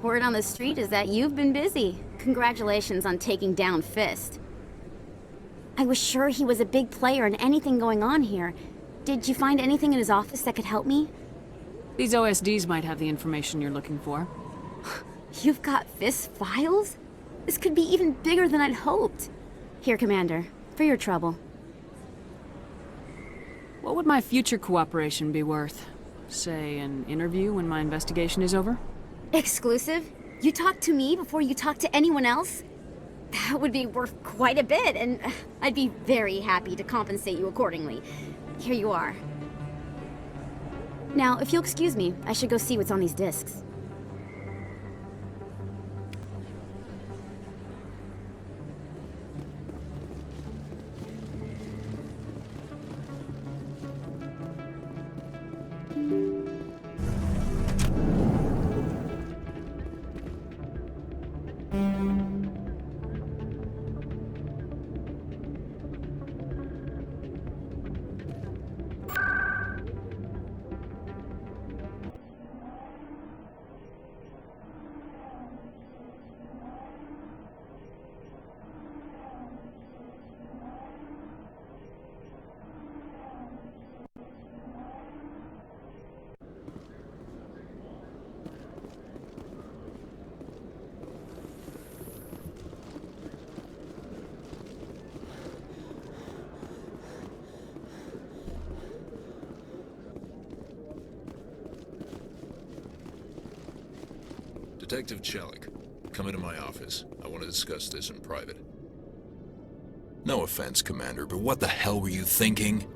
Word on the street is that you've been busy. Congratulations on taking down Fist. I was sure he was a big player in anything going on here. Did you find anything in his office that could help me? These OSDs might have the information you're looking for. You've got Fist's files? This could be even bigger than I'd hoped. Here, Commander, for your trouble. What would my future cooperation be worth? Say, an interview when my investigation is over? Exclusive? You talk to me before you talk to anyone else? That would be worth quite a bit, and I'd be very happy to compensate you accordingly. Here you are. Now, if you'll excuse me, I should go see what's on these discs. Detective Chelik, come into my office. I want to discuss this in private. No offense, Commander, but what the hell were you thinking?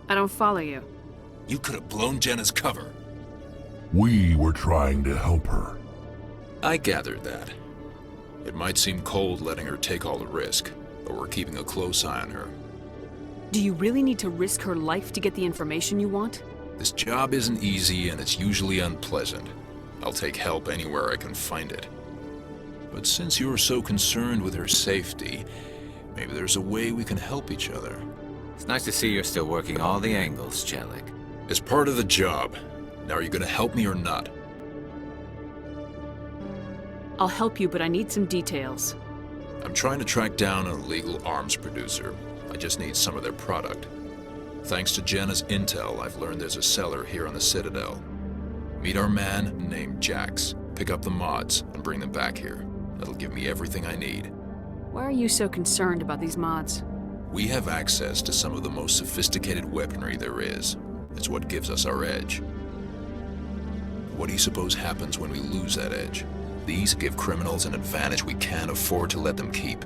I don't follow you. You could have blown Jenna's cover. We were trying to help her. I gathered that. It might seem cold letting her take all the risk, but we're keeping a close eye on her. Do you really need to risk her life to get the information you want? This job isn't easy and it's usually unpleasant. I'll take help anywhere I can find it. But since you're so concerned with her safety, maybe there's a way we can help each other. It's nice to see you're still working all the angles, Chelik. It's part of the job. Now are you gonna help me or not? I'll help you, but I need some details. I'm trying to track down an illegal arms producer. I just need some of their product. Thanks to Jenna's intel, I've learned there's a seller here on the Citadel. Meet our man named Jax, pick up the mods, and bring them back here. That'll give me everything I need. Why are you so concerned about these mods? We have access to some of the most sophisticated weaponry there is. It's what gives us our edge. What do you suppose happens when we lose that edge? These give criminals an advantage we can't afford to let them keep.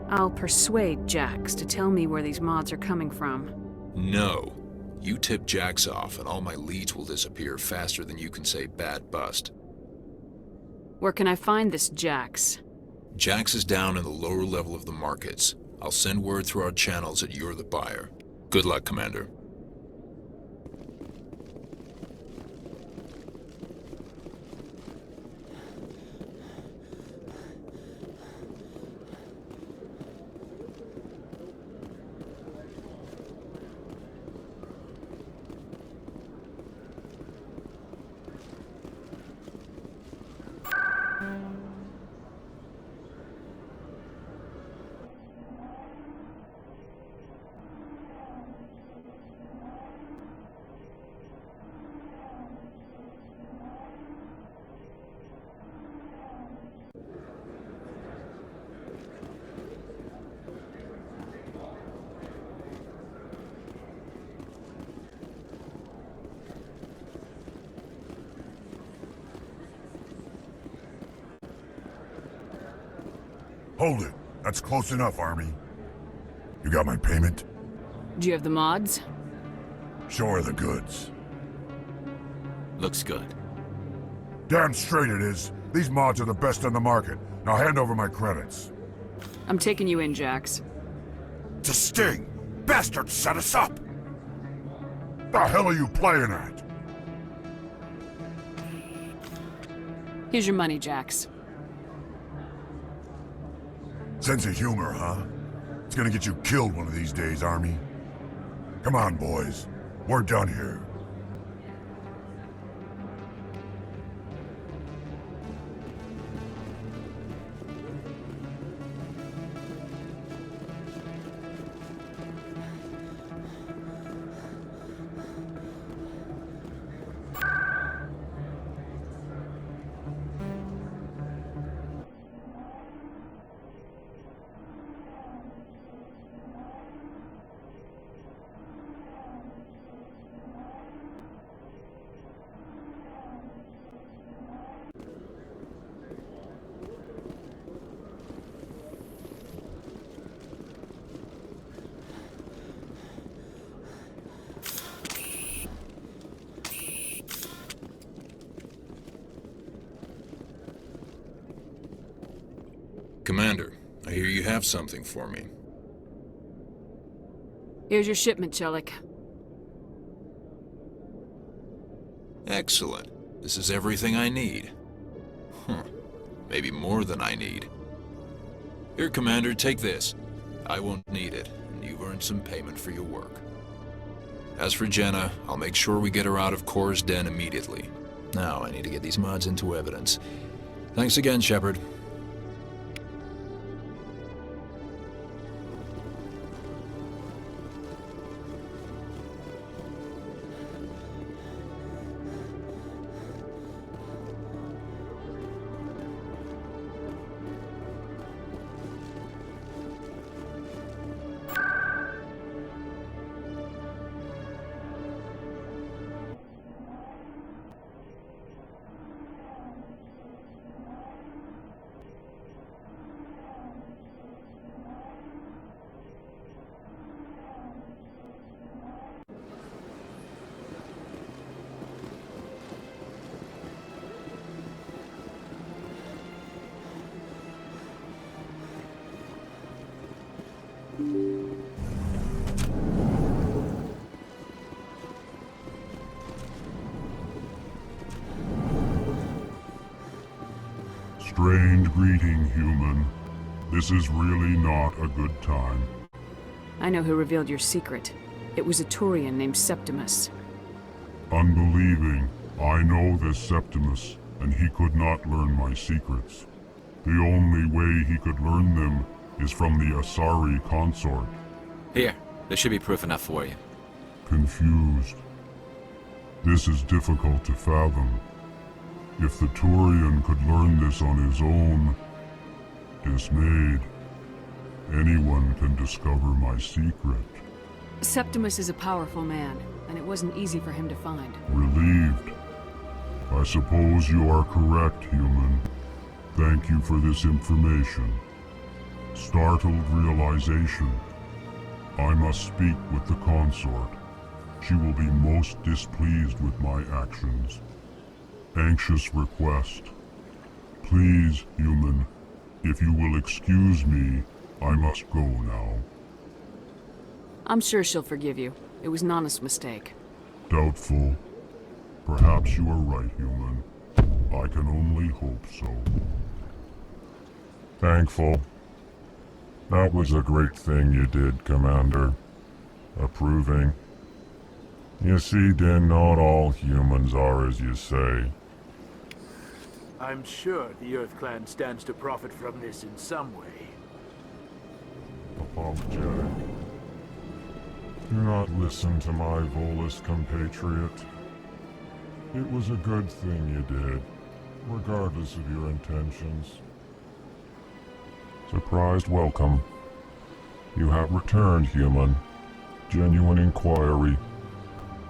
I'll persuade Jax to tell me where these mods are coming from. No. You tip Jax off and all my leads will disappear faster than you can say bad bust. Where can I find this Jax? Jax is down in the lower level of the markets. I'll send word through our channels that you're the buyer. Good luck, Commander. Hold it. That's close enough, Army. You got my payment? Do you have the mods? Show her the goods. Looks good. Damn straight it is. These mods are the best on the market. Now hand over my credits. I'm taking you in, Jax. It's a sting! Bastards set us up! The hell are you playing at? Here's your money, Jax. Sense of humor, huh? It's gonna get you killed one of these days, Army. Come on, boys. We're done here. have something for me. Here's your shipment, Chelik. Excellent. This is everything I need. Maybe more than I need. Here, Commander, take this. I won't need it, and you've earned some payment for your work. As for Jenna, I'll make sure we get her out of Kor's den immediately. Now, I need to get these mods into evidence. Thanks again, Shepard. Strange greeting, human. This is really not a good time. I know who revealed your secret. It was a Turian named Septimus. Unbelieving, I know this Septimus, and he could not learn my secrets. The only way he could learn them is from the Asari consort. Here, there should be proof enough for you. Confused. This is difficult to fathom. If the Turian could learn this on his own, dismayed, anyone can discover my secret. Septimus is a powerful man, and it wasn't easy for him to find. Relieved. I suppose you are correct, human. Thank you for this information. Startled realization. I must speak with the consort. She will be most displeased with my actions. Anxious request. Please, human, if you will excuse me, I must go now. I'm sure she'll forgive you. It was an honest mistake. Doubtful. Perhaps you are right, human. I can only hope so. Thankful. That was a great thing you did, Commander. Approving. You see, Din, not all humans are as you say. I'm sure the Earth Clan stands to profit from this in some way. Apologetic. Do not listen to my Volus compatriot. It was a good thing you did, regardless of your intentions. Surprised welcome. You have returned, human. Genuine inquiry.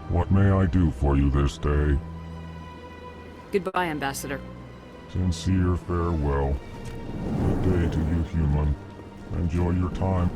What may I do for you this day? Goodbye, Ambassador. Sincere farewell. Good day to you, human. Enjoy your time.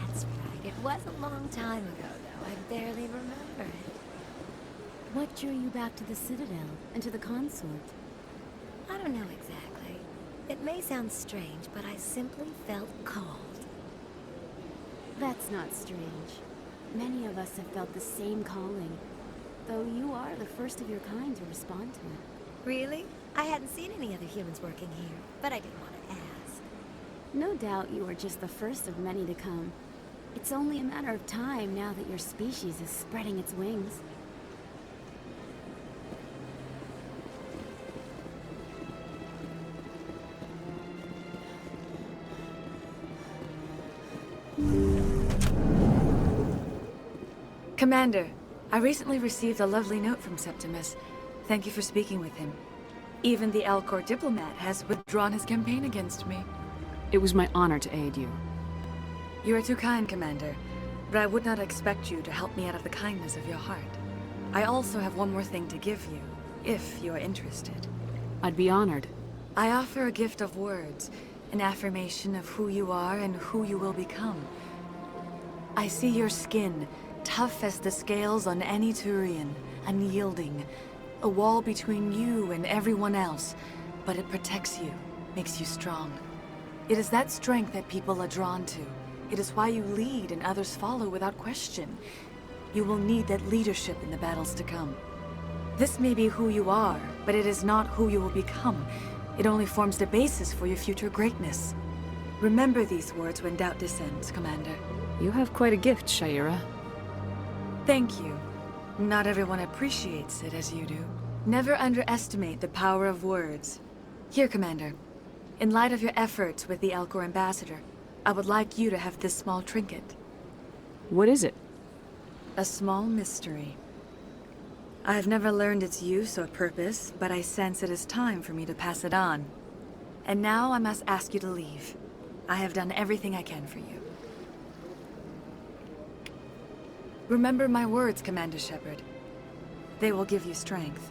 That's right. It was a long time ago, though. I barely remember it. What drew you back to the Citadel and to the consort? I don't know exactly. It may sound strange, but I simply felt called. That's not strange. Many of us have felt the same calling, though you are the first of your kind to respond to it. Really? I hadn't seen any other humans working here, but I didn't want to ask. No doubt you are just the first of many to come. It's only a matter of time now that your species is spreading its wings. Commander, I recently received a lovely note from Septimus. Thank you for speaking with him. Even the Alcor diplomat has withdrawn his campaign against me. It was my honor to aid you. You are too kind, Commander, but I would not expect you to help me out of the kindness of your heart. I also have one more thing to give you, if you are interested. I'd be honored. I offer a gift of words, an affirmation of who you are and who you will become. I see your skin, tough as the scales on any Turian, unyielding. A wall between you and everyone else, but it protects you, makes you strong. It is that strength that people are drawn to. It is why you lead and others follow without question. You will need that leadership in the battles to come. This may be who you are, but it is not who you will become. It only forms the basis for your future greatness. Remember these words when doubt descends, Commander. You have quite a gift, Shaira. Thank you. Not everyone appreciates it as you do. Never underestimate the power of words. Here, Commander. In light of your efforts with the Alcor ambassador, I would like you to have this small trinket. What is it? A small mystery. I have never learned its use or purpose, but I sense it is time for me to pass it on. And now I must ask you to leave. I have done everything I can for you. Remember my words, Commander Shepard. They will give you strength.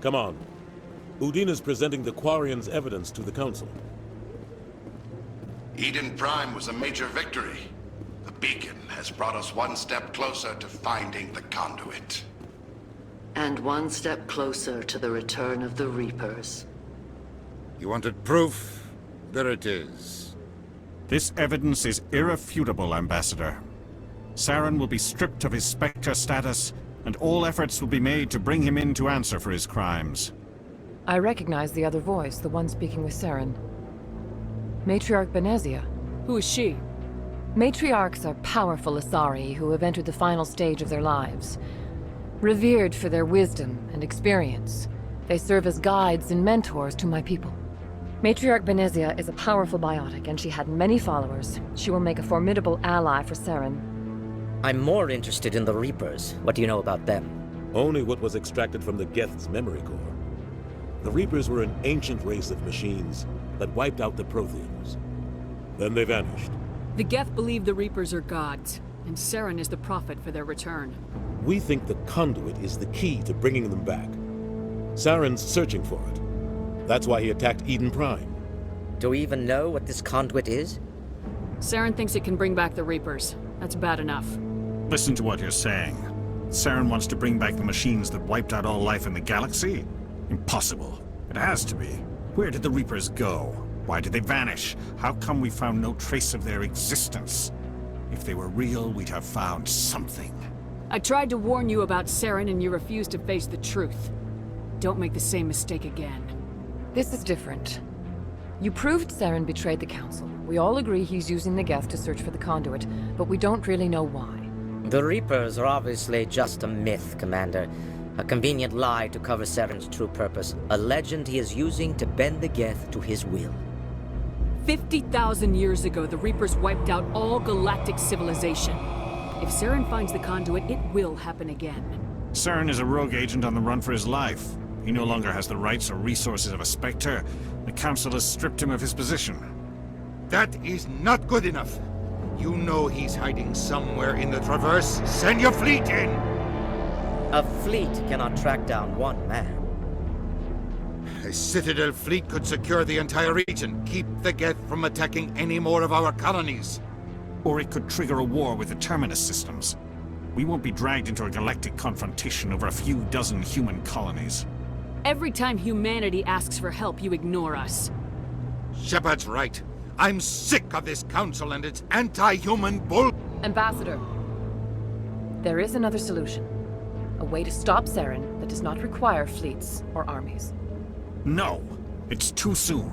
Come on. Udine is presenting the Quarians' evidence to the Council. Eden Prime was a major victory. The beacon has brought us one step closer to finding the conduit. And one step closer to the return of the Reapers. You wanted proof? There it is. This evidence is irrefutable, Ambassador. Saren will be stripped of his Spectre status, and all efforts will be made to bring him in to answer for his crimes. I recognize the other voice, the one speaking with Saren. Matriarch Benezia. Who is she? Matriarchs are powerful Asari who have entered the final stage of their lives. Revered for their wisdom and experience, they serve as guides and mentors to my people. Matriarch Benezia is a powerful biotic, and she had many followers. She will make a formidable ally for Saren. I'm more interested in the Reapers. What do you know about them? Only what was extracted from the Geth's memory core. The Reapers were an ancient race of machines that wiped out the Protheans. Then they vanished. The Geth believe the Reapers are gods, and Saren is the prophet for their return. We think the conduit is the key to bringing them back. Saren's searching for it. That's why he attacked Eden Prime. Do we even know what this conduit is? Saren thinks it can bring back the Reapers. That's bad enough. Listen to what you're saying. Saren wants to bring back the machines that wiped out all life in the galaxy? Impossible. It has to be. Where did the Reapers go? Why did they vanish? How come we found no trace of their existence? If they were real, we'd have found something. I tried to warn you about Saren and you refused to face the truth. Don't make the same mistake again. This is different. You proved Saren betrayed the Council. We all agree he's using the Geth to search for the conduit, but we don't really know why. The Reapers are obviously just a myth, Commander. A convenient lie to cover Saren's true purpose. A legend he is using to bend the Geth to his will. 50,000 years ago, the Reapers wiped out all galactic civilization. If Saren finds the conduit, it will happen again. Saren is a rogue agent on the run for his life. He no longer has the rights or resources of a Spectre. The Council has stripped him of his position. That is not good enough. You know he's hiding somewhere in the Traverse. Send your fleet in! A fleet cannot track down one man. A Citadel fleet could secure the entire region, keep the Geth from attacking any more of our colonies. Or it could trigger a war with the Terminus systems. We won't be dragged into a galactic confrontation over a few dozen human colonies. Every time humanity asks for help, you ignore us. Shepard's right. I'm sick of this council and its anti-human bull... Ambassador, there is another solution. A way to stop Saren that does not require fleets or armies. No! It's too soon.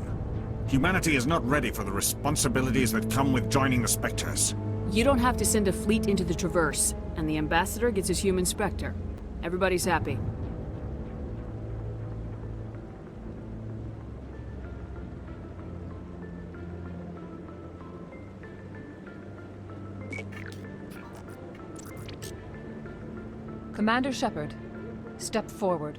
Humanity is not ready for the responsibilities that come with joining the Spectres. You don't have to send a fleet into the Traverse, and the Ambassador gets his human Spectre. Everybody's happy. Commander Shepard, step forward.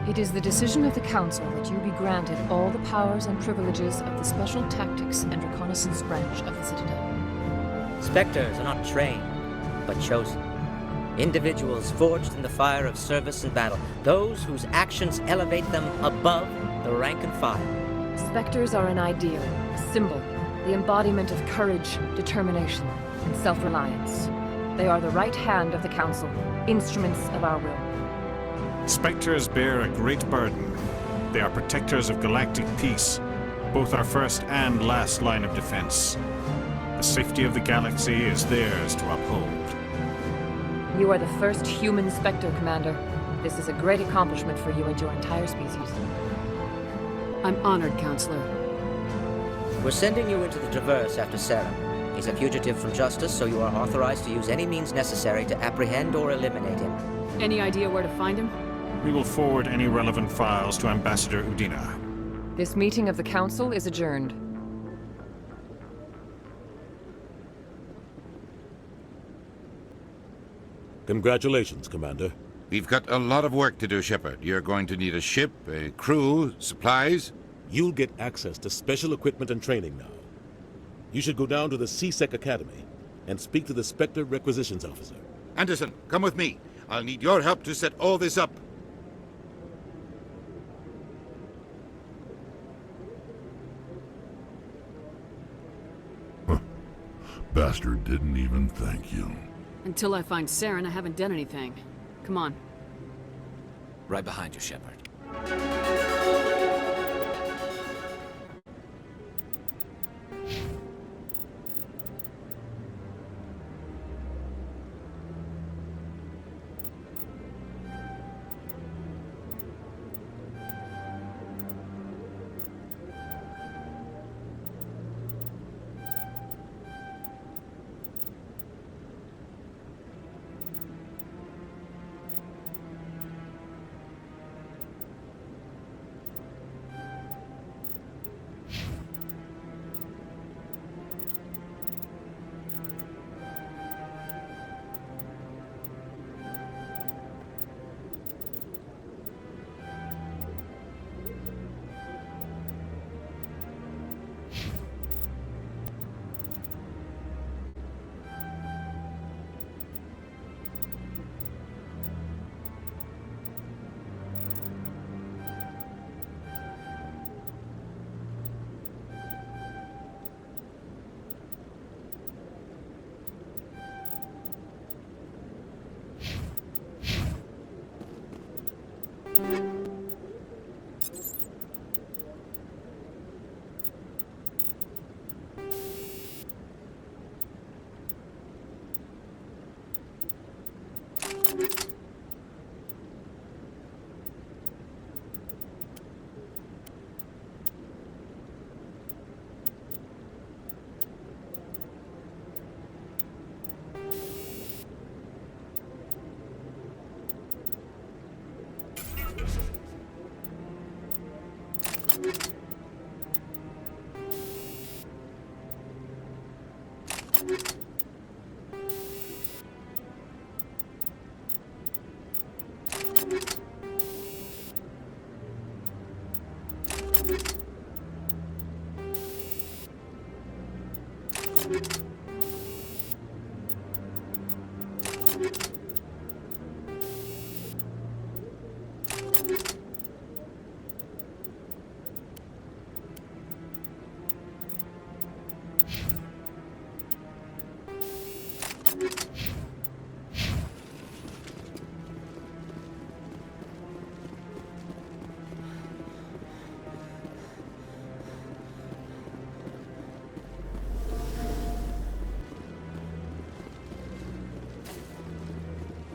It is the decision of the Council that you be granted all the powers and privileges of the Special Tactics and Reconnaissance branch of the Citadel. Spectres are not trained, but chosen. Individuals forged in the fire of service and battle. Those whose actions elevate them above the rank and file. Spectres are an ideal, a symbol, the embodiment of courage, determination, and self-reliance. They are the right hand of the Council, instruments of our will. Spectres bear a great burden. They are protectors of galactic peace, both our first and last line of defense. The safety of the galaxy is theirs to uphold. You are the first human Spectre, Commander. This is a great accomplishment for you and your entire species. I'm honored, Counselor. We're sending you into the Traverse after Saren. He's a fugitive from justice, so you are authorized to use any means necessary to apprehend or eliminate him. Any idea where to find him? We will forward any relevant files to Ambassador Udina. This meeting of the Council is adjourned. Congratulations, Commander. We've got a lot of work to do, Shepard. You're going to need a ship, a crew, supplies. You'll get access to special equipment and training now. You should go down to the C-Sec Academy and speak to the Spectre Requisitions Officer. Anderson, come with me. I'll need your help to set all this up. Bastard didn't even thank you. Until I find Saren, I haven't done anything. Come on. Right behind you, Shepard.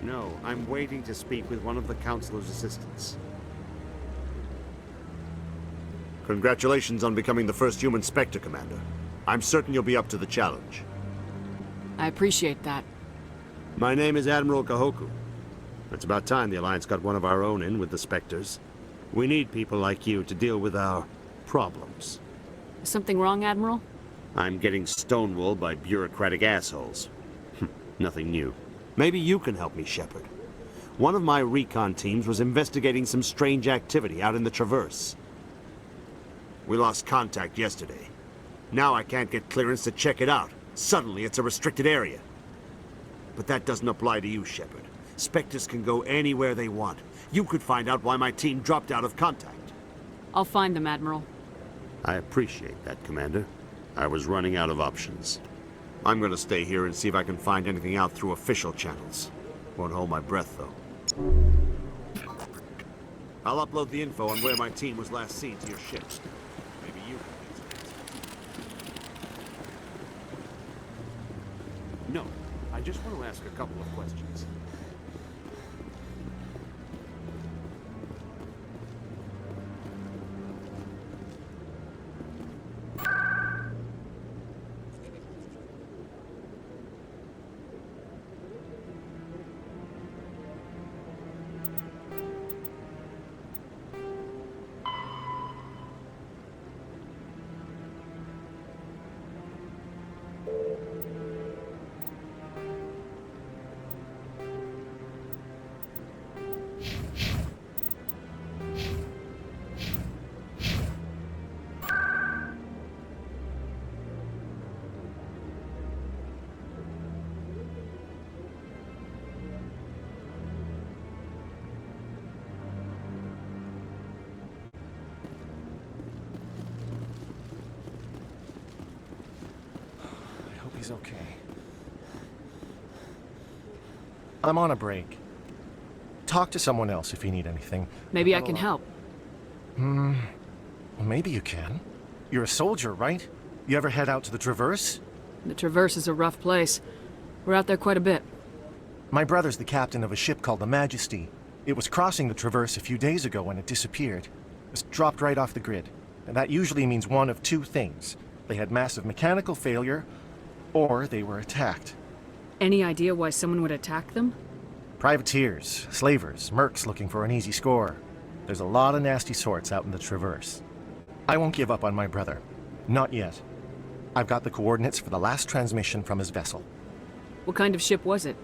No, I'm waiting to speak with one of the Councilor's assistants. Congratulations on becoming the first human Spectre, Commander. I'm certain you'll be up to the challenge. I appreciate that. My name is Admiral Kahoku. It's about time the Alliance got one of our own in with the Spectres. We need people like you to deal with our problems. Is something wrong, Admiral? I'm getting stonewalled by bureaucratic assholes. Nothing new. Maybe you can help me, Shepard. One of my recon teams was investigating some strange activity out in the Traverse. We lost contact yesterday. Now I can't get clearance to check it out. Suddenly it's a restricted area. But that doesn't apply to you, Shepard. Spectres can go anywhere they want. You could find out why my team dropped out of contact. I'll find them, Admiral. I appreciate that, Commander. I was running out of options. I'm gonna stay here and see if I can find anything out through official channels. Won't hold my breath, though. I'll upload the info on where my team was last seen to your ship. Maybe you can. No, I just want to ask a couple of questions. He's okay. I'm on a break. Talk to someone else if you need anything. Maybe I can help. Well, maybe you can. You're a soldier, right? You ever head out to the Traverse? The Traverse is a rough place. We're out there quite a bit. My brother's the captain of a ship called the Majesty. It was crossing the Traverse a few days ago when it disappeared. It was dropped right off the grid. And that usually means one of two things. They had massive mechanical failure, or they were attacked. Any idea why someone would attack them? Privateers, slavers, mercs looking for an easy score. There's a lot of nasty sorts out in the Traverse. I won't give up on my brother. Not yet. I've got the coordinates for the last transmission from his vessel. What kind of ship was it?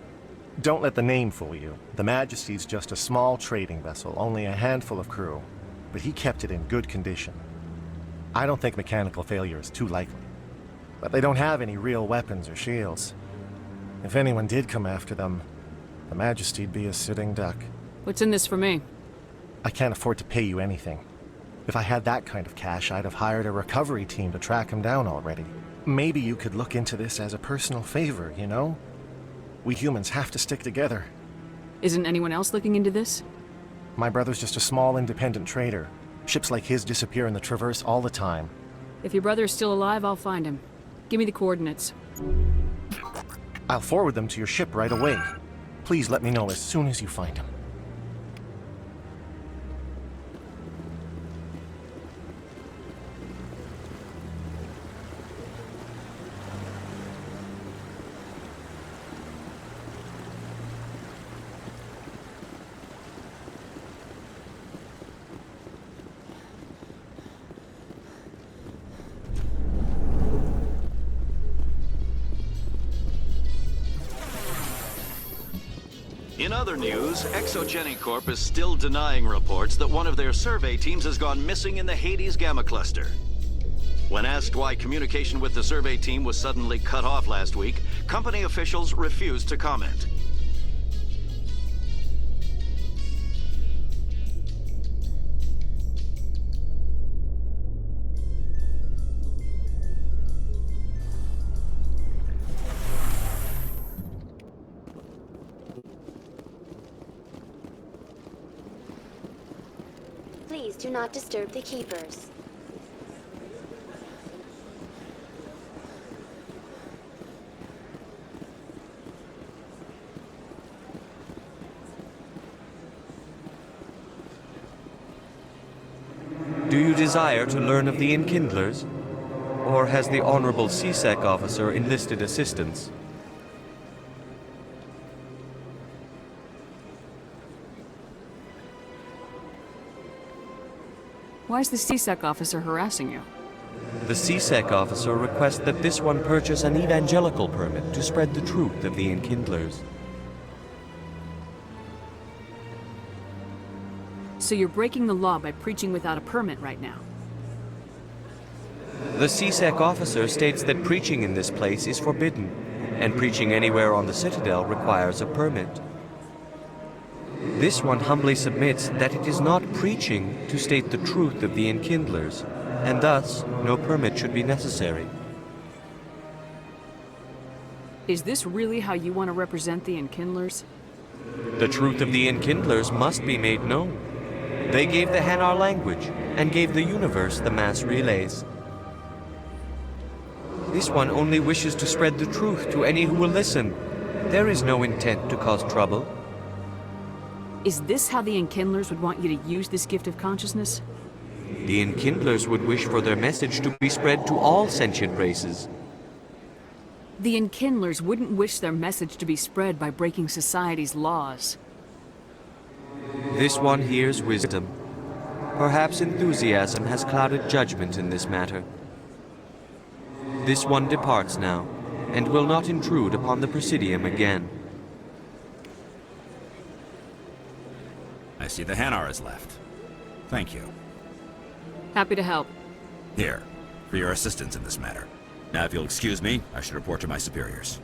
Don't let the name fool you. The Majesty's just a small trading vessel, only a handful of crew. But he kept it in good condition. I don't think mechanical failure is too likely. But they don't have any real weapons or shields. If anyone did come after them, the Majesty'd be a sitting duck. What's in this for me? I can't afford to pay you anything. If I had that kind of cash, I'd have hired a recovery team to track him down already. Maybe you could look into this as a personal favor, you know? We humans have to stick together. Isn't anyone else looking into this? My brother's just a small independent trader. Ships like his disappear in the Traverse all the time. If your brother's still alive, I'll find him. Give me the coordinates. I'll forward them to your ship right away. Please let me know as soon as you find him. In other news, Exogeny Corp is still denying reports that one of their survey teams has gone missing in the Hades Gamma Cluster. When asked why communication with the survey team was suddenly cut off last week, company officials refused to comment. Please do not disturb the keepers. Do you desire to learn of the Enkindlers? Or has the Honorable CSEC officer enlisted assistance? Why is the CSEC officer harassing you? The CSEC officer requests that this one purchase an evangelical permit to spread the truth of the Enkindlers. So you're breaking the law by preaching without a permit right now? The CSEC officer states that preaching in this place is forbidden, and preaching anywhere on the Citadel requires a permit. This one humbly submits that it is not preaching to state the truth of the Enkindlers, and thus no permit should be necessary. Is this really how you want to represent the Enkindlers? The truth of the Enkindlers must be made known. They gave the Hanar language, and gave the universe the mass relays. This one only wishes to spread the truth to any who will listen. There is no intent to cause trouble. Is this how the Enkindlers would want you to use this gift of consciousness? The Enkindlers would wish for their message to be spread to all sentient races. The Enkindlers wouldn't wish their message to be spread by breaking society's laws. This one hears wisdom. Perhaps enthusiasm has clouded judgment in this matter. This one departs now, and will not intrude upon the Presidium again. I see the Hanar has left. Thank you. Happy to help. Here, for your assistance in this matter. Now, if you'll excuse me, I should report to my superiors.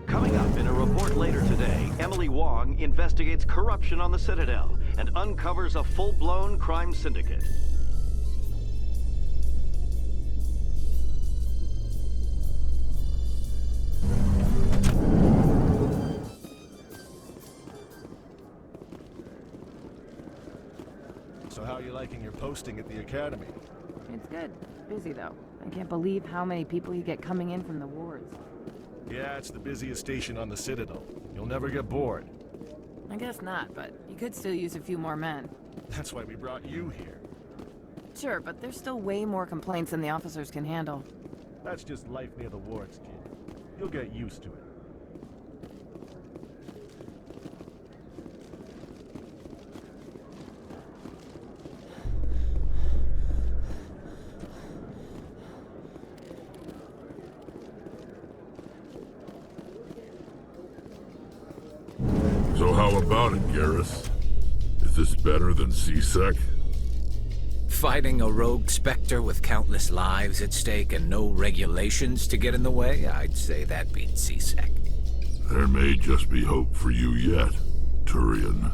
Coming up in a report later today, Emily Wong investigates corruption on the Citadel and uncovers a full-blown crime syndicate. So how are you liking your posting at the Academy? It's good. Busy, though. I can't believe how many people you get coming in from the wards. Yeah, it's the busiest station on the Citadel. You'll never get bored. I guess not, but you could still use a few more men. That's why we brought you here. Sure, but there's still way more complaints than the officers can handle. That's just life near the wards, kid. You'll get used to it. So how about it, Garrus? Is this better than CSEC? Fighting a rogue Spectre with countless lives at stake and no regulations to get in the way? I'd say that beats CSEC. There may just be hope for you yet, Turian.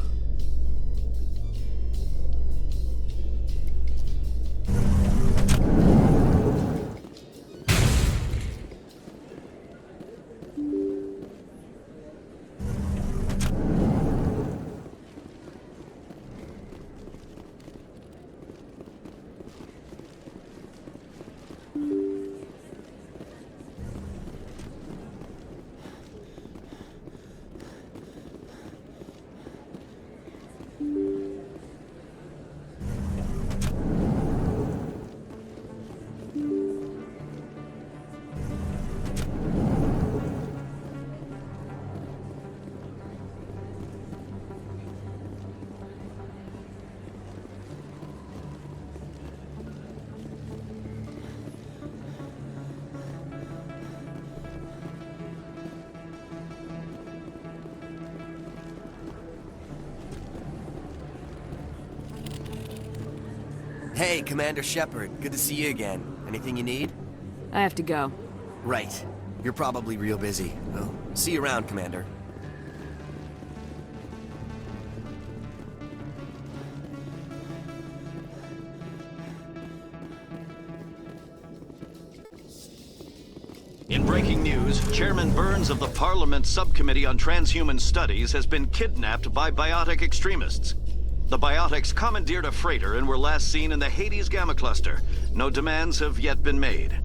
Hey, Commander Shepard. Good to see you again. Anything you need? I have to go. Right. You're probably real busy. Well, see you around, Commander. In breaking news, Chairman Burns of the Parliament Subcommittee on Transhuman Studies has been kidnapped by biotic extremists. The biotics commandeered a freighter and were last seen in the Hades Gamma Cluster. No demands have yet been made.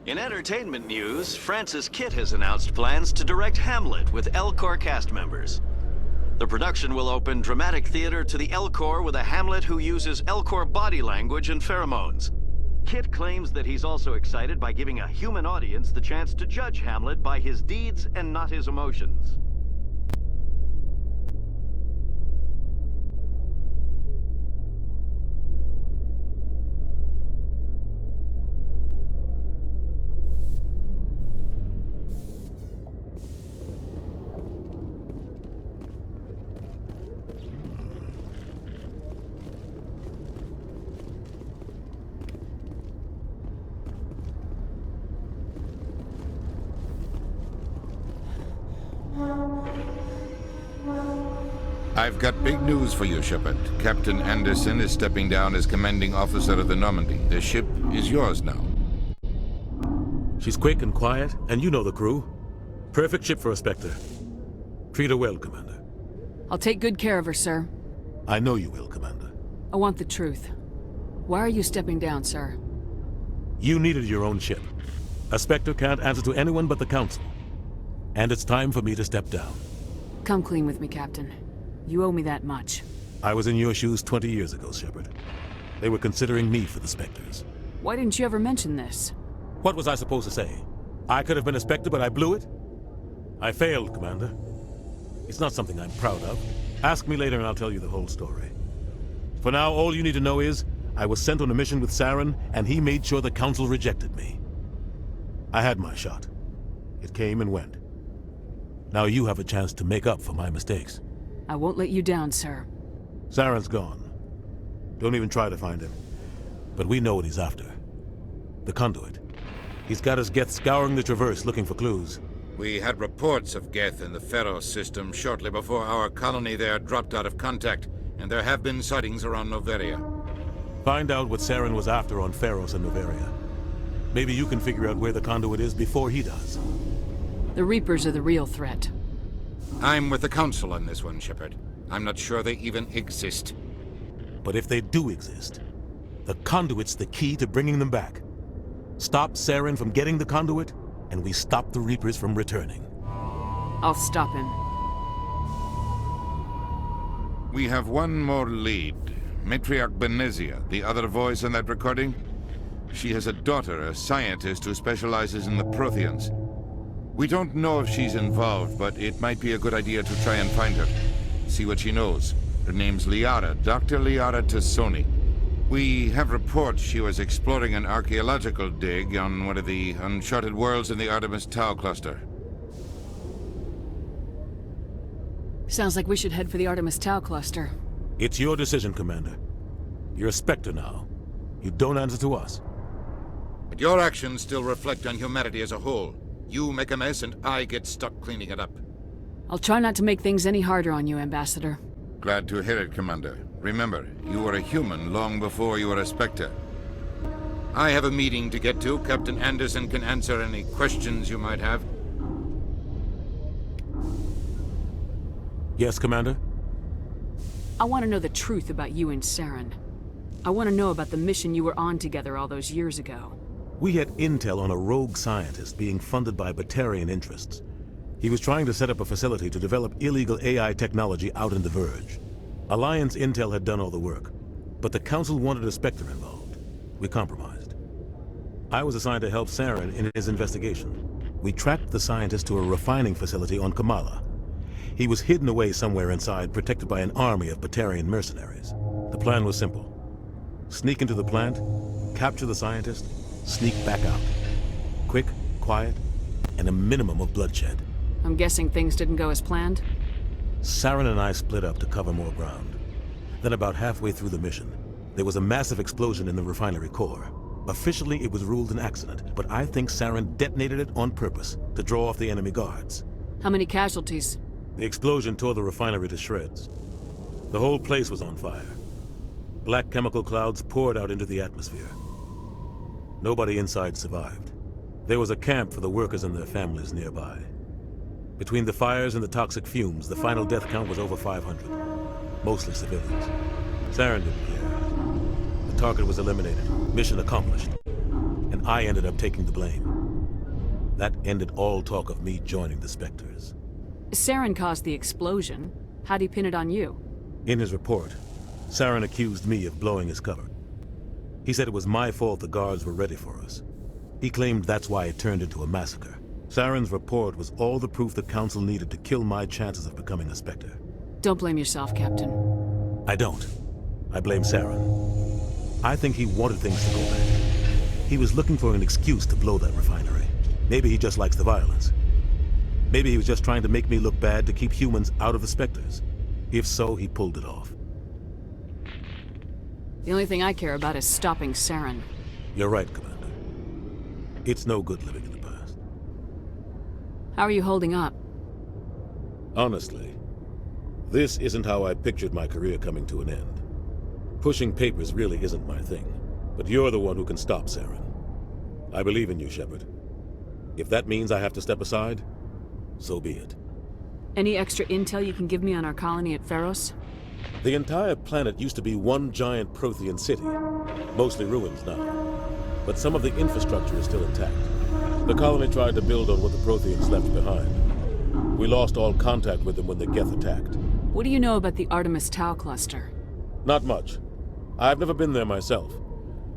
In entertainment news, Francis Kitt has announced plans to direct Hamlet with Elcor cast members. The production will open dramatic theater to the Elcor with a Hamlet who uses Elcor body language and pheromones. Kitt claims that he's also excited by giving a human audience the chance to judge Hamlet by his deeds and not his emotions. I've got big news for you, Shepard. Captain Anderson is stepping down as commanding officer of the Normandy. The ship is yours now. She's quick and quiet, and you know the crew. Perfect ship for a Spectre. Treat her well, Commander. I'll take good care of her, sir. I know you will, Commander. I want the truth. Why are you stepping down, sir? You needed your own ship. A Spectre can't answer to anyone but the Council. And it's time for me to step down. Come clean with me, Captain. You owe me that much. I was in your shoes 20 years ago, Shepard. They were considering me for the Spectres. Why didn't you ever mention this? What was I supposed to say? I could have been a Spectre, but I blew it? I failed, Commander. It's not something I'm proud of. Ask me later and I'll tell you the whole story. For now, all you need to know is, I was sent on a mission with Saren, and he made sure the Council rejected me. I had my shot. It came and went. Now you have a chance to make up for my mistakes. I won't let you down, sir. Saren's gone. Don't even try to find him. But we know what he's after. The conduit. He's got his Geth scouring the Traverse looking for clues. We had reports of Geth in the Pharos system shortly before our colony there dropped out of contact, and there have been sightings around Noveria. Find out what Saren was after on Pharos and Noveria. Maybe you can figure out where the conduit is before he does. The Reapers are the real threat. I'm with the Council on this one, Shepard. I'm not sure they even exist. But if they do exist, the conduit's the key to bringing them back. Stop Saren from getting the conduit, and we stop the Reapers from returning. I'll stop him. We have one more lead. Matriarch Benezia, the other voice in that recording. She has a daughter, a scientist who specializes in the Protheans. We don't know if she's involved, but it might be a good idea to try and find her. See what she knows. Her name's Liara, Dr. Liara Tassoni. We have reports she was exploring an archaeological dig on one of the uncharted worlds in the Artemis Tau cluster. Sounds like we should head for the Artemis Tau cluster. It's your decision, Commander. You're a Spectre now. You don't answer to us. But your actions still reflect on humanity as a whole. You make a mess and I get stuck cleaning it up. I'll try not to make things any harder on you, Ambassador. Glad to hear it, Commander. Remember, you were a human long before you were a Spectre. I have a meeting to get to. Captain Anderson can answer any questions you might have. Yes, Commander? I want to know the truth about you and Saren. I want to know about the mission you were on together all those years ago. We had intel on a rogue scientist being funded by Batarian interests. He was trying to set up a facility to develop illegal AI technology out in the Verge. Alliance intel had done all the work, but the Council wanted a Spectre involved. We compromised. I was assigned to help Saren in his investigation. We tracked the scientist to a refining facility on Kamala. He was hidden away somewhere inside, protected by an army of Batarian mercenaries. The plan was simple. Sneak into the plant, capture the scientist, sneak back out. Quick, quiet, and a minimum of bloodshed. I'm guessing things didn't go as planned? Saren and I split up to cover more ground. Then about halfway through the mission, There was a massive explosion in the refinery core. Officially, it was ruled an accident, but I think Saren detonated it on purpose to draw off the enemy guards. How many casualties? The explosion tore the refinery to shreds. The whole place was on fire. Black chemical clouds poured out into the atmosphere. Nobody inside survived. There was a camp for the workers and their families nearby. Between the fires and the toxic fumes, the final death count was over 500. Mostly civilians. Saren didn't care. The target was eliminated. Mission accomplished. And I ended up taking the blame. That ended all talk of me joining the Spectres. Saren caused the explosion. How'd he pin it on you? In his report, Saren accused me of blowing his cover. He said it was my fault the guards were ready for us. He claimed that's why it turned into a massacre. Saren's report was all the proof the Council needed to kill my chances of becoming a Spectre. Don't blame yourself, Captain. I don't. I blame Saren. I think he wanted things to go back. He was looking for an excuse to blow that refinery. Maybe he just likes the violence. Maybe he was just trying to make me look bad to keep humans out of the Spectres. If so, he pulled it off. The only thing I care about is stopping Saren. You're right, Commander. It's no good living in the past. How are you holding up? Honestly, this isn't how I pictured my career coming to an end. Pushing papers really isn't my thing, but you're the one who can stop Saren. I believe in you, Shepard. If that means I have to step aside, so be it. Any extra intel you can give me on our colony at Pharos? The entire planet used to be one giant Prothean city, mostly ruins now. But some of the infrastructure is still intact. The colony tried to build on what the Protheans left behind. We lost all contact with them when the Geth attacked. What do you know about the Artemis Tau cluster? Not much. I've never been there myself.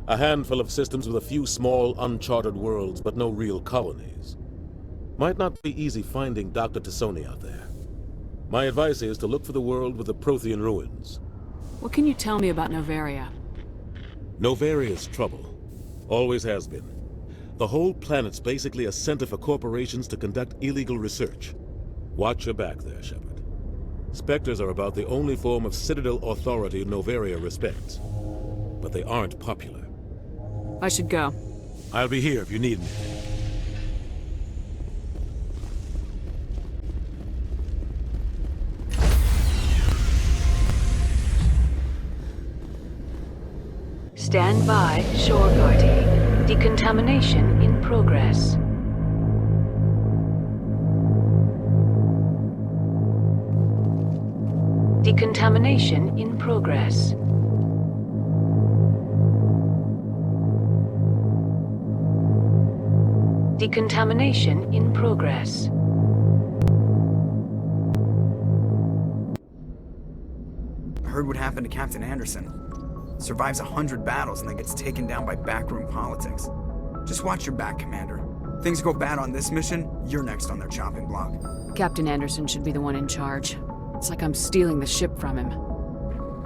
A handful of systems with a few small, uncharted worlds, but no real colonies. Might not be easy finding Dr. Tassoni out there. My advice is to look for the world with the Prothean ruins. What can you tell me about Novaria? Novaria's trouble. Always has been. The whole planet's basically a center for corporations to conduct illegal research. Watch your back there, Shepard. Spectres are about the only form of Citadel authority Novaria respects. But they aren't popular. I should go. I'll be here if you need me. Stand by, shore guarding. Decontamination in progress. Decontamination in progress. Decontamination in progress. I heard what happened to Captain Anderson. Survives 100 battles and then gets taken down by backroom politics. Just watch your back, Commander. Things go bad on this mission, you're next on their chopping block. Captain Anderson should be the one in charge. It's like I'm stealing the ship from him.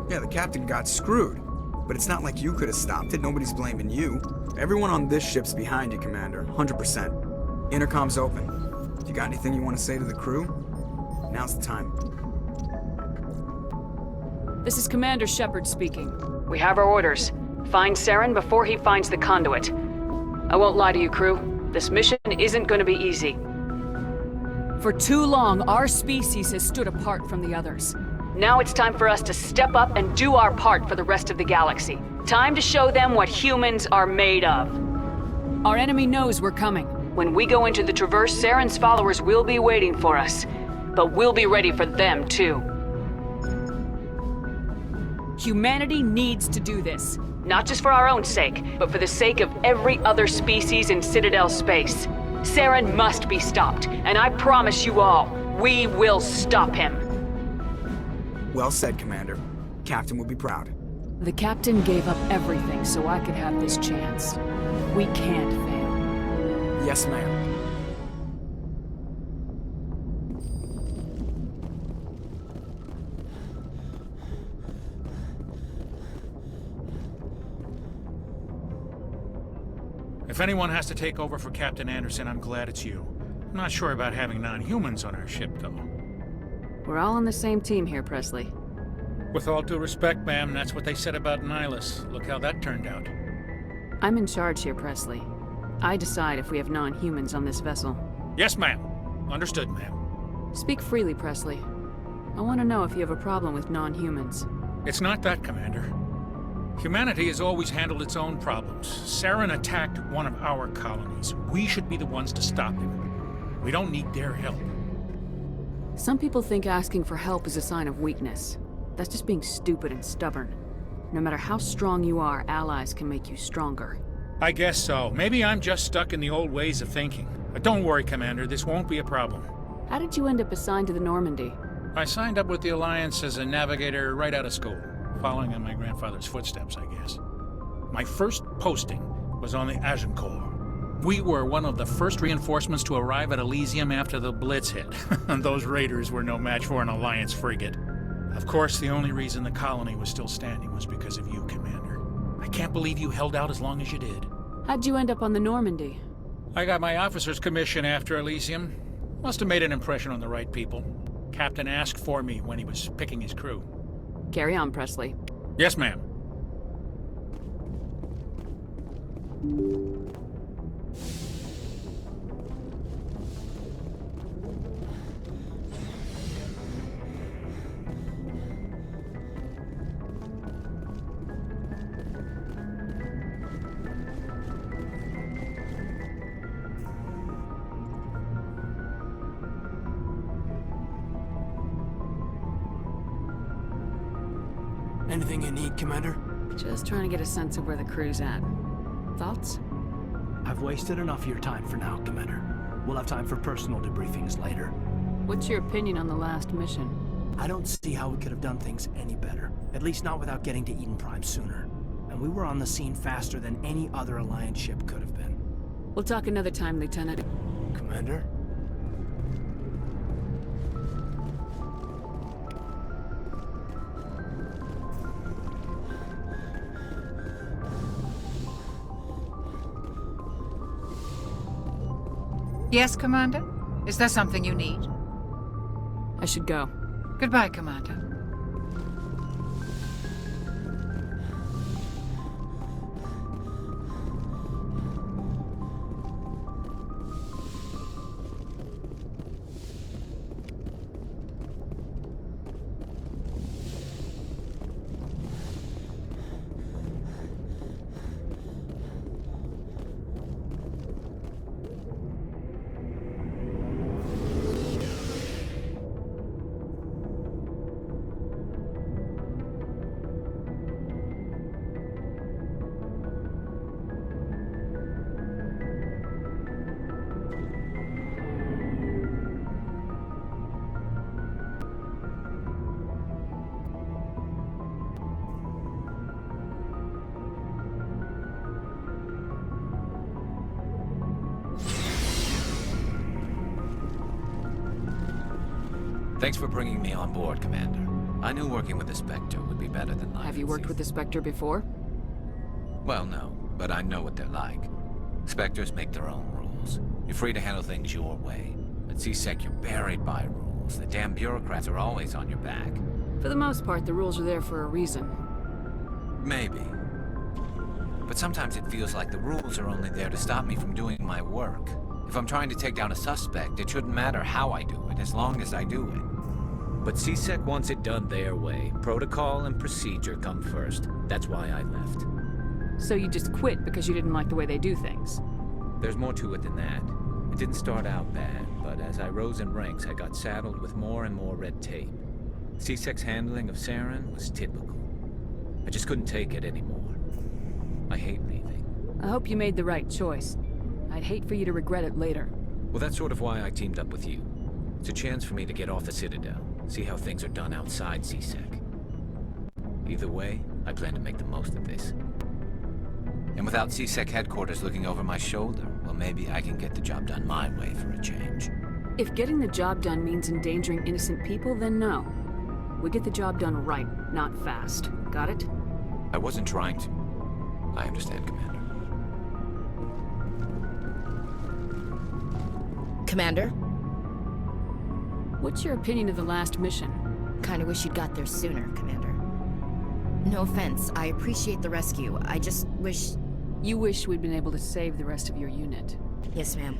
Yeah, the captain got screwed. But it's not like you could have stopped it. Nobody's blaming you. Everyone on this ship's behind you, Commander. 100%. Intercom's open. You got anything you want to say to the crew? Now's the time. This is Commander Shepard speaking. We have our orders. Find Saren before he finds the conduit. I won't lie to you, crew. This mission isn't going to be easy. For too long, our species has stood apart from the others. Now it's time for us to step up and do our part for the rest of the galaxy. Time to show them what humans are made of. Our enemy knows we're coming. When we go into the Traverse, Saren's followers will be waiting for us. But we'll be ready for them, too. Humanity needs to do this. Not just for our own sake, but for the sake of every other species in Citadel space. Saren must be stopped, and I promise you all, we will stop him. Well said, Commander. Captain will be proud. The captain gave up everything so I could have this chance. We can't fail. Yes, ma'am. If anyone has to take over for Captain Anderson, I'm glad it's you. I'm not sure about having non-humans on our ship, though. We're all on the same team here, Presley. With all due respect, ma'am, that's what they said about Nihilus. Look how that turned out. I'm in charge here, Presley. I decide if we have non-humans on this vessel. Yes, ma'am. Understood, ma'am. Speak freely, Presley. I want to know if you have a problem with non-humans. It's not that, Commander. Humanity has always handled its own problems. Saren attacked one of our colonies. We should be the ones to stop him. We don't need their help. Some people think asking for help is a sign of weakness. That's just being stupid and stubborn. No matter how strong you are, allies can make you stronger. I guess so. Maybe I'm just stuck in the old ways of thinking. But don't worry, Commander. This won't be a problem. How did you end up assigned to the Normandy? I signed up with the Alliance as a navigator right out of school, following in my grandfather's footsteps, I guess. My first posting was on the Agincourt. We were one of the first reinforcements to arrive at Elysium after the Blitz hit. And those raiders were no match for an Alliance frigate. Of course, the only reason the colony was still standing was because of you, Commander. I can't believe you held out as long as you did. How'd you end up on the Normandy? I got my officer's commission after Elysium. Must have made an impression on the right people. Captain asked for me when he was picking his crew. Carry on, Presley. Yes, ma'am. Anything you need, Commander? Just trying to get a sense of where the crew's at. Thoughts? I've wasted enough of your time for now, Commander. We'll have time for personal debriefings later. What's your opinion on the last mission? I don't see how we could have done things any better. At least not without getting to Eden Prime sooner. And we were on the scene faster than any other Alliance ship could have been. We'll talk another time, Lieutenant. Commander? Yes, Commander? Is there something you need? I should go. Goodbye, Commander. Thanks for bringing me on board, Commander. I knew working with the Spectre would be better than life. Have you worked with the Spectre before? Well, no, but I know what they're like. Spectres make their own rules. You're free to handle things your way. At C-Sec, you're buried by rules. The damn bureaucrats are always on your back. For the most part, the rules are there for a reason. Maybe. But sometimes it feels like the rules are only there to stop me from doing my work. If I'm trying to take down a suspect, it shouldn't matter how I do it, as long as I do it. But C-Sec wants it done their way. Protocol and procedure come first. That's why I left. So you just quit because you didn't like the way they do things? There's more to it than that. It didn't start out bad, but as I rose in ranks, I got saddled with more and more red tape. C-Sec's handling of Saren was typical. I just couldn't take it anymore. I hate leaving. I hope you made the right choice. I'd hate for you to regret it later. Well, that's sort of why I teamed up with you. It's a chance for me to get off the Citadel, see how things are done outside C-Sec. Either way, I plan to make the most of this. And without C-Sec headquarters looking over my shoulder, well, maybe I can get the job done my way for a change. If getting the job done means endangering innocent people, then no. We get the job done right, not fast. Got it? I wasn't trying to. I understand, Commander. Commander? What's your opinion of the last mission? Kinda wish you'd got there sooner, Commander. No offense, I appreciate the rescue. I just wish... You wish we'd been able to save the rest of your unit. Yes, ma'am.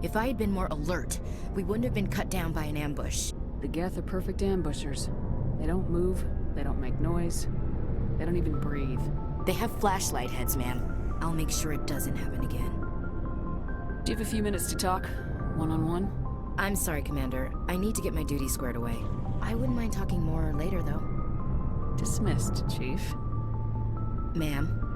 If I had been more alert, we wouldn't have been cut down by an ambush. The Geth are perfect ambushers. They don't move, they don't make noise, they don't even breathe. They have flashlight heads, ma'am. I'll make sure it doesn't happen again. Do you have a few minutes to talk? One-on-one? I'm sorry, Commander. I need to get my duty squared away. I wouldn't mind talking more later, though. Dismissed, Chief. Ma'am.